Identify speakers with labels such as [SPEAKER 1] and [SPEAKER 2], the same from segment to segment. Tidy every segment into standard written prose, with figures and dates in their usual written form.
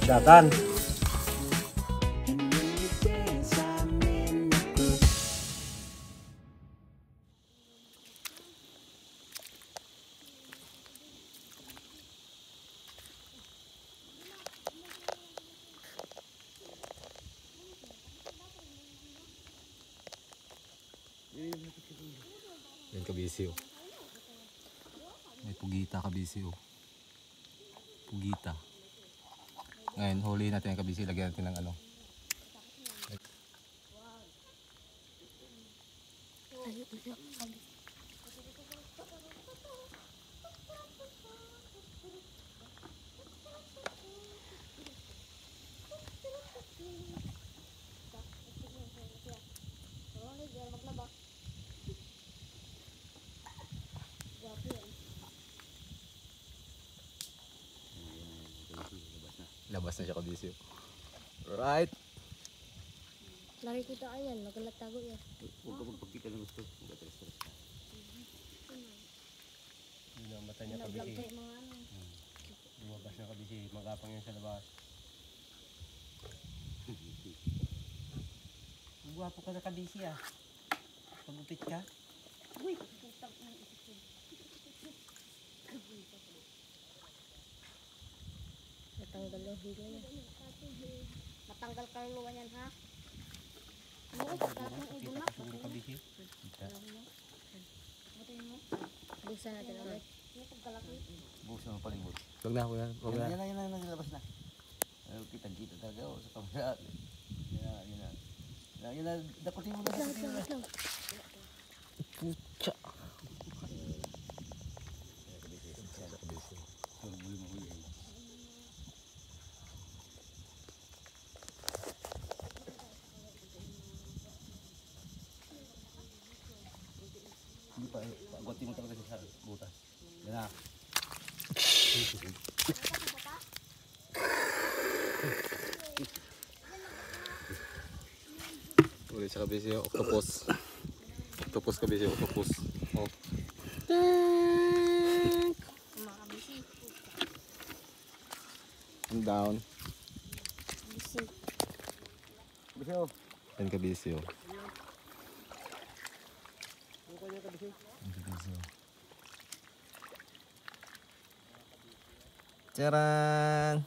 [SPEAKER 1] Datan.
[SPEAKER 2] Yan kabisi oh. May pugita kabisi oh. Pugita. Ngayon huli natin ang kabisi, lagyan natin ng ano. Labas na siya kabisi. Right.
[SPEAKER 3] Lari kita ayan, magalat tago yan.
[SPEAKER 4] Huwag ka magpagkita ng gusto. Huwag ka stress ka.
[SPEAKER 1] Yun ang mata niya kabisi. Lumabas na kabisi. Magapang yan sa labas. Guwapo ka na kabisi ah. Pagupit ka.
[SPEAKER 3] Uy, putang ng isip. Matanggal yung hilo yan. Matanggal ka yung luwa yan ha? Ano? Sarap ng ibon na.
[SPEAKER 1] Siguro kabisi.
[SPEAKER 3] Busa natin ulit.
[SPEAKER 4] Bukas mo palibot.
[SPEAKER 2] Wag na, wag na. Wag na.
[SPEAKER 4] Yan na, labas na. Kita-kita talaga oh, sa kamera. Yan na, dakutin mo na.
[SPEAKER 2] Pucha.
[SPEAKER 4] Hindi pa, agotin mo talaga sa butas. Yan na.
[SPEAKER 2] Ulit siya kabisi oh. Octopus. Octopus kabisi, octopus. Oh. I'm down.
[SPEAKER 4] Bisa oh.
[SPEAKER 2] Yan kabisi oh. Charan!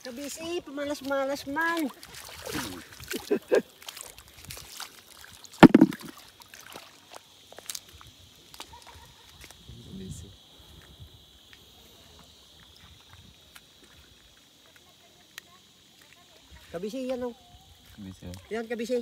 [SPEAKER 3] Kabisi, pamalas-malas man.
[SPEAKER 2] Kabisi.
[SPEAKER 1] Kabisi yan oh.
[SPEAKER 2] Kabisi oh.
[SPEAKER 1] Yan kabisi.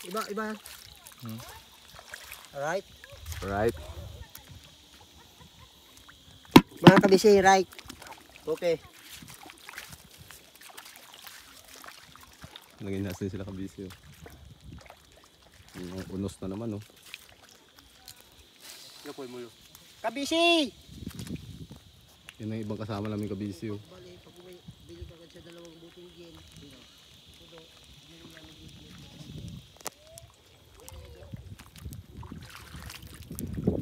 [SPEAKER 1] Iba. Alright.
[SPEAKER 2] Right.
[SPEAKER 1] Mga kabisi, right. Okay.
[SPEAKER 2] Nanginas din sila kabisi oh. Yung unos na naman oh.
[SPEAKER 1] Napoy mo yun. Kabisi!
[SPEAKER 2] Yun ang ibang kasama namin kabisi oh.
[SPEAKER 1] Bali, pag bili ka sa dalawang buting gin.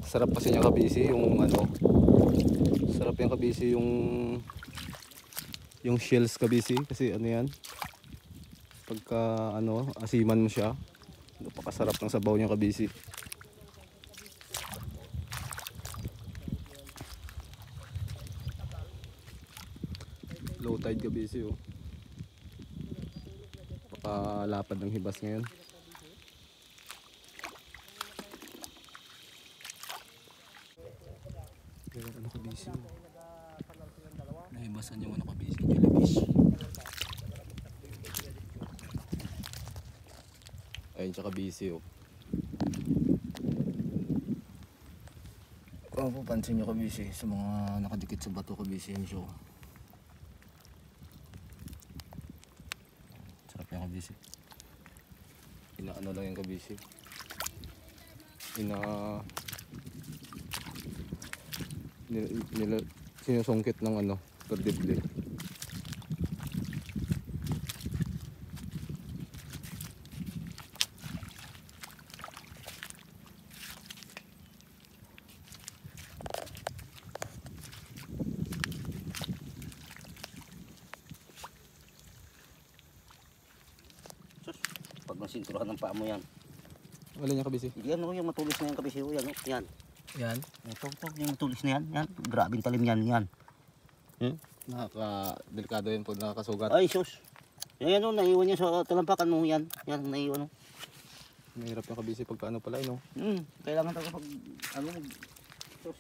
[SPEAKER 2] Sarap kasi niya kabisi yung ano. Sarap yung kabisi yung shells kabisi kasi ano yan. Pagka ano, asiman mo siya. Napakasarap ng sabaw niya kabisi. Low tide kabisi oh. Pakalapad ng hibas ngayon. Pero ano kabisi oh. Nahibasan yung ano kabisi, jellyfish. Ayun siya kabisi oh. Kung papansin nyo kabisi sa mga nakadikit sa bato kabisi yun siya oh. Sarap yung kabisi. Inaano lang yung kabisi. Sinusungkit ng ano, perdibli.
[SPEAKER 4] masinturahan ng paa mo yan.
[SPEAKER 2] Alin yung kabisi?
[SPEAKER 4] Yan o, yung matulis na yan kabisi o, yan o, yan.
[SPEAKER 2] Yan.
[SPEAKER 4] Ito, yung matulis na yan, yan. Grabing talim yan, yan.
[SPEAKER 2] Nakaka-delikado yan po, nakakasugat.
[SPEAKER 4] Ay, sus. Yan o, naiwan niya sa talampakan mo, yan. Yan, naiwan o.
[SPEAKER 2] Mahirap yung kabisi pagka ano pala, no?
[SPEAKER 4] Kailangan talaga pag, ano, sus.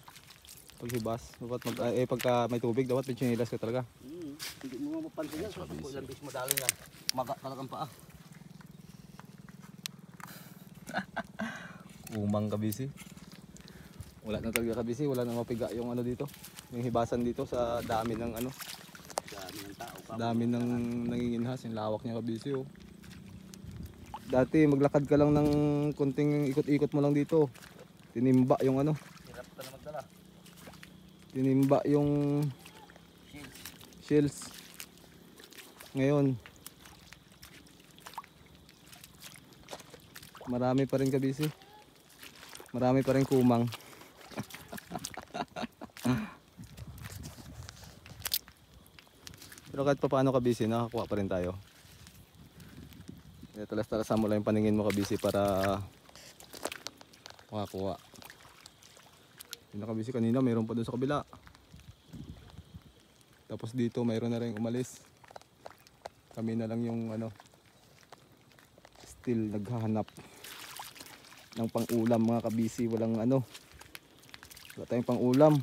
[SPEAKER 2] Paghibas. Dapat pagka may tubig, dapat may chinilas ka talaga.
[SPEAKER 4] Hindi mo mapapansin yan, sus. Kung ilang bis madali yan. Maga talagang paa.
[SPEAKER 2] Umang kabisi. Wala na talaga kabisi, wala na mapiga yung ano dito. Yung hibasan dito sa dami ng ano,
[SPEAKER 4] Dami ng tao.
[SPEAKER 2] dami ng nanginginhas, yung lawak niya kabisi oh. Dati maglakad ka lang ng konting ikot-ikot mo lang dito. Tinimba yung ano,
[SPEAKER 4] Hirap ka na magdala.
[SPEAKER 2] tinimba yung shells. Ngayon, marami pa rin kabisi. Marami pa rin kumang. Pero kahit pa paano kabisi, nakakuha pa rin tayo. Talas-talasan mo lang yung paningin mo kabisi para makakuha. Yung nakabisi kanina, mayroon pa dun sa kabila. Tapos dito, mayroon na rin umalis. Kami na lang yung ano, still naghahanap ng pang-ulam mga kabisi. Walang ano, wala tayong pang-ulam.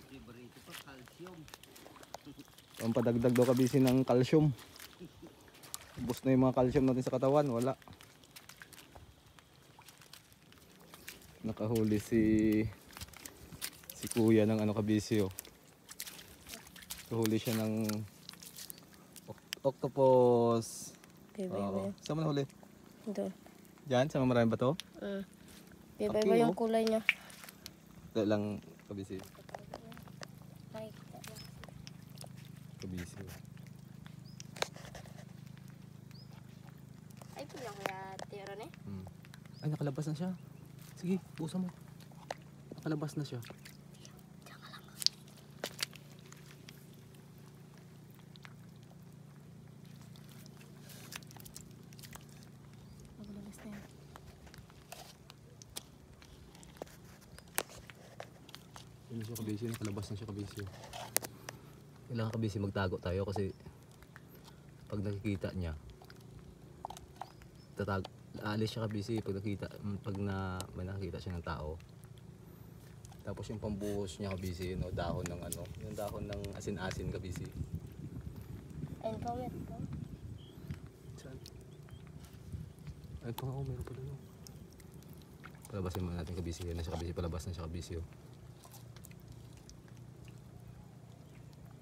[SPEAKER 4] Ito pa, calcium.
[SPEAKER 2] Pampadagdag daw kabisi ng calcium. Ubus na yung mga calcium natin sa katawan, wala. Nakahuli si kuya ng ano kabisi oh. Nakahuli siya ng octopus. Oo. Saan mo nahuli?
[SPEAKER 3] Ito.
[SPEAKER 2] Diyan, sa marami ba to?
[SPEAKER 3] Iba-iba
[SPEAKER 2] Okay,
[SPEAKER 3] yung
[SPEAKER 2] oh.
[SPEAKER 3] kulay niya.
[SPEAKER 2] Ito lang kabisi.
[SPEAKER 3] Ay,
[SPEAKER 2] Kabisi.
[SPEAKER 3] ay pula kaya tira na
[SPEAKER 2] Ay, nakalabas na siya. Sige, busa mo. Nakalabas na siya.
[SPEAKER 3] Maglalas na yan.
[SPEAKER 2] Yun siya kabisi, nakalabas na siya kabisi. Kailangan kabisi magtago tayo kasi pag nakikita niya, aalis siya kabisi pag may nakikita siya ng tao. Tapos yung pambuhos niya kabisi, no, dahon ng ano, yung dahon ng asin-asin kabisi.
[SPEAKER 3] Ayun pa ulit.
[SPEAKER 2] Saan? Ay, ito nga, oh, meron pala yun. Palabasin muna natin kabisi. Yan na siya kabisi, palabas na siya kabisi. Oh.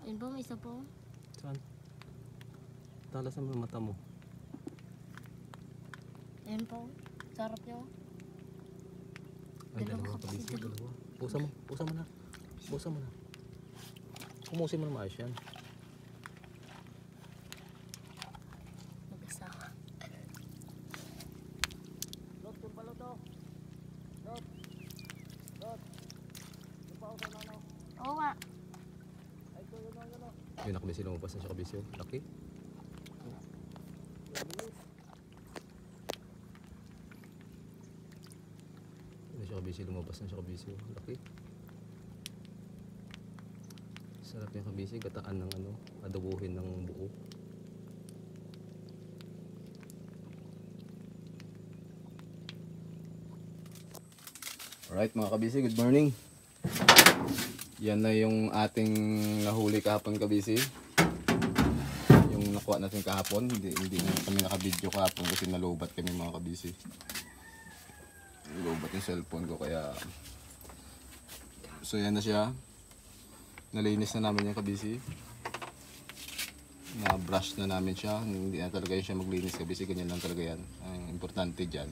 [SPEAKER 3] Ayun pa, may isa po.
[SPEAKER 2] Saan? Talas naman ang mata mo.
[SPEAKER 3] Ayun po. Sarap niya.
[SPEAKER 2] Ay, dalawa kabisi, dalawa. Pusa mo na. Pusa mo na. Kumusin mo na maayos yan.
[SPEAKER 3] Mag-isa.
[SPEAKER 4] Lot, yung balot o. Lot. Yung pa sa nano.
[SPEAKER 3] Oo nga.
[SPEAKER 4] Ay, ito yun o.
[SPEAKER 2] Yun na kabisi, lumabas na siya kabisi. Oh. Laki. Yun na siya kabisi, lumabas na siya kabisi. Oh. Laki. Sarap yung kabisi, gataan ng ano, adobuhin ng buo. Alright mga kabisi, good morning. Yan na yung ating nahuli kahapon kabisi. Yung nakuha natin kahapon, hindi na kami naka-video kahapon kasi nalubat kami mga kabisi. Nalubat yung cellphone ko kaya. So yan na siya. Nalinis na namin yung kabisi. Na-brush na namin siya. Hindi na talaga siya maglinis kabisi, ganyan lang talaga yan. Ang importante dyan,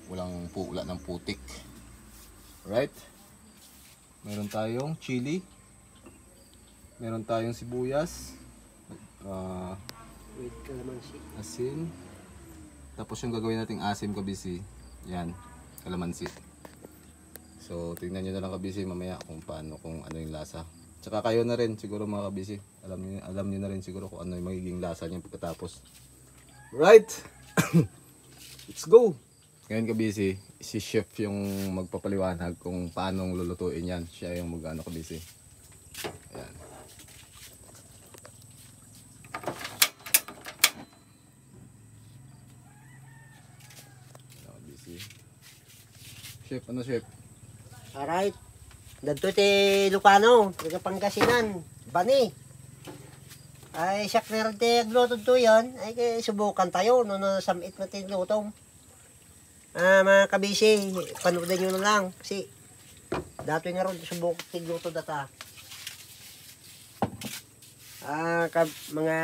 [SPEAKER 2] wala ng putik. Right? Meron tayong chili. Meron tayong sibuyas.
[SPEAKER 4] With calamansi.
[SPEAKER 2] Asin. Tapos yung gagawin nating asim kabisi. Yan, kalamansi. So tingnan nyo na lang kabisi mamaya kung ano yung lasa. Tsaka kayo na rin siguro mga kabisi. Alam niyo na rin siguro kung ano yung magiging lasa niya pagkatapos. Right? Let's go! Ngayon kabisi, si chef yung magpapaliwanag kung paano lulutuin yan. Siya yung mag-ano kabisi. Ayan. Ayan kabisi. Chef, ano chef?
[SPEAKER 5] Alright. Dito ti Lucano, taga Pangasinan, Bani. Ay, siyak na rin ti agluto to yan. Ay, subukan tayo, no, na samit na ti glutong. Mga kabisi, panoodin nyo na lang. Kasi, dato nga rin, subuk ti gluto data. Mga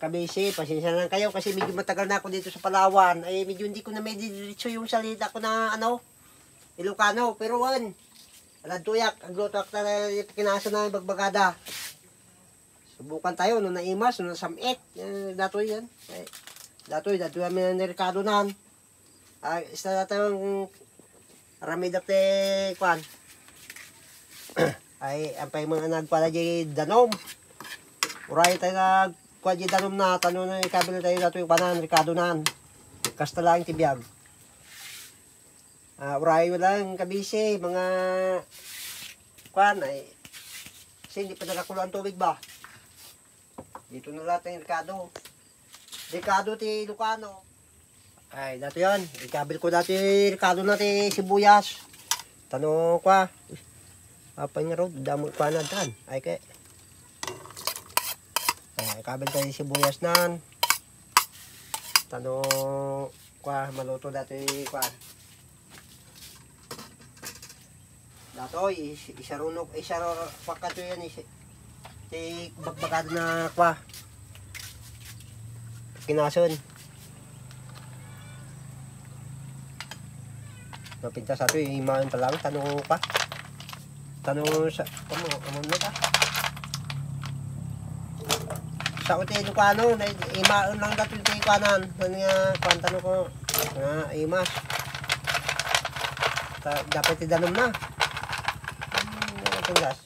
[SPEAKER 5] kabisi, pasensya na lang kayo kasi medyo matagal na ako dito sa Palawan. Ay, medyo hindi ko na may diretso yung salita ko na, Ilocano. Pero, alam tuyak, ang gluto ak na kinasa na bagbagada. Subukan tayo, no naimas, no nasamit. Datoy yan. Datoy kami ng Ricardo nan. Isa na tayong ramidap te kwan. Ay, ang pay mga nagpala di danom. Uray tayo nagkwan di danom na, tanong na ikabil tayo datoy panan, Ricardo nan. Kasta lang tibiyag. Uray lang kabisi, mga kwan ay kasi hindi pa nakakulo ang tubig ba? Dito na lahat ng Ricardo. Ricardo ti Lucano. Ay, dato yan. Ikabil ko dati Ricardo na ti sibuyas. Tanong kwa. Apa nga ro, damo kwa na dan. Ay kay. Ay, ikabil tayo sibuyas nan. Tanong kwa, maluto dati kwa. Dato, isarunok, pagkato yan, bagbagado na kwa. Kinason. Napinta sa ito, imahan pa lang. Tanong pa. Tanong sa, amon mo ka. Sa ko tayo Lucano, imahan lang dato yung tayo kanan. Tanong ko, imas. Dapat idanom na. Gas.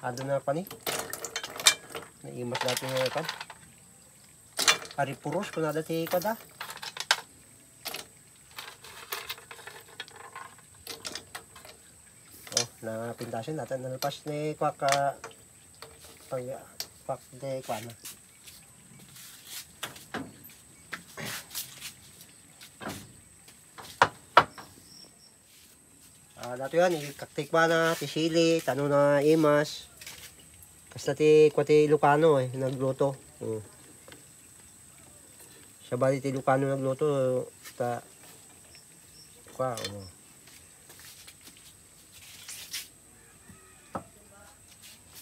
[SPEAKER 5] Ado na pa ni. Naimas natin nga ikan. Ari puros kung nada ti kada. Oh, napintasin natin. Nalpas ni kwak kwak de kwana. Dato yan, ikaktikba na, tisili, tanong na imas. Basta ti Lucano nagluto. Siya ba ti Lucano nagluto,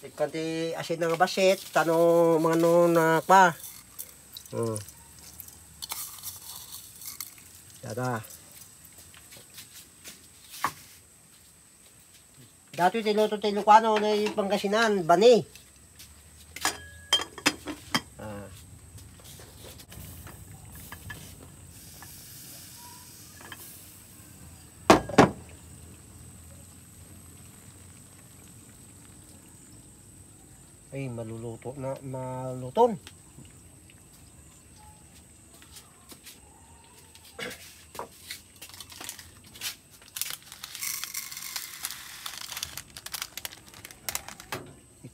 [SPEAKER 5] Ikan ti asin ng basit, tanong mga na pa. Dada. Dato ti luto ti Lucano na Pangasinan, Bani. Ay, maluluto na, maluton.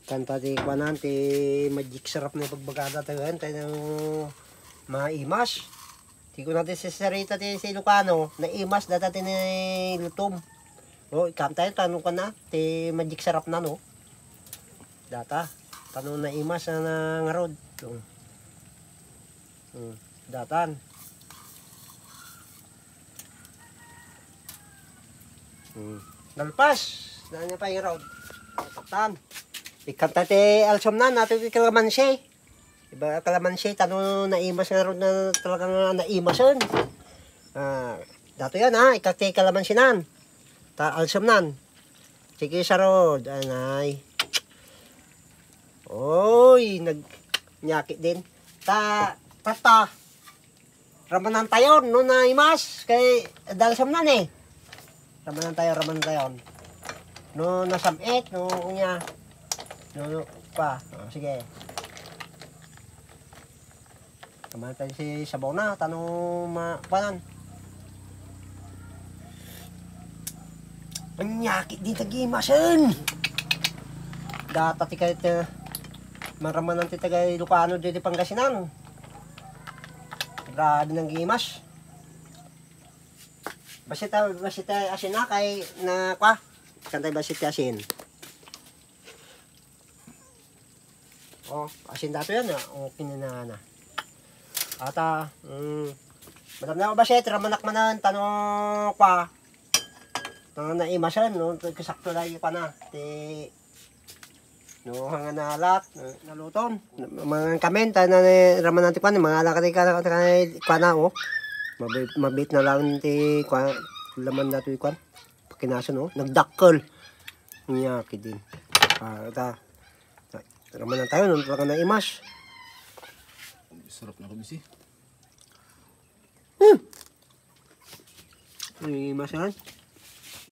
[SPEAKER 5] Kanta ti kwanan ti magic sarap na pagbagada tayo ng maimas. Ti ko natin sasarita ti si Lucano na imas data ti ni lutom. O kanta tanong ka na ti magic sarap na no. Data tanong na imas na ngarod. Datan. Nalpas. Nanya pa yung road. Datan. Ikanta ti alsom na nato ti kalamansi. Iba kalamansi tanong naimas nga ron na talagang naimason. Dato yan ikakti kalamansi nan. Ta alsom nan. Sige sa rod anay. Oy, nagnyakit din. Tata. Ramanan tayo no naimas kay dalsam nan Ramanan tayo. No, nasamit, no, kunya. No, pa. Sige. Ramanan tayo si sabaw na, tanong panan. Anyakit din tagimasan. Data ti kahit maramanan ti tagay Ilocano dito Pangasinan. Grabe ng gimas. Basita asin na kay na kwa. Kantay basita asin. Oh, asin dato yan ah. Okay na. Ata, madam na ko basita ramanak manan tanong kwa. Na imasan no kasakto lang pa na ti no hanga nalat naluton mga kamen ta na raman natin kan mga alakati ka na oh mabit na lang ti laman dato ikon pakinaso no nagdakkel niya kidin ta raman na tayo no talaga na imas
[SPEAKER 2] Sarap na kabisi.
[SPEAKER 5] imasan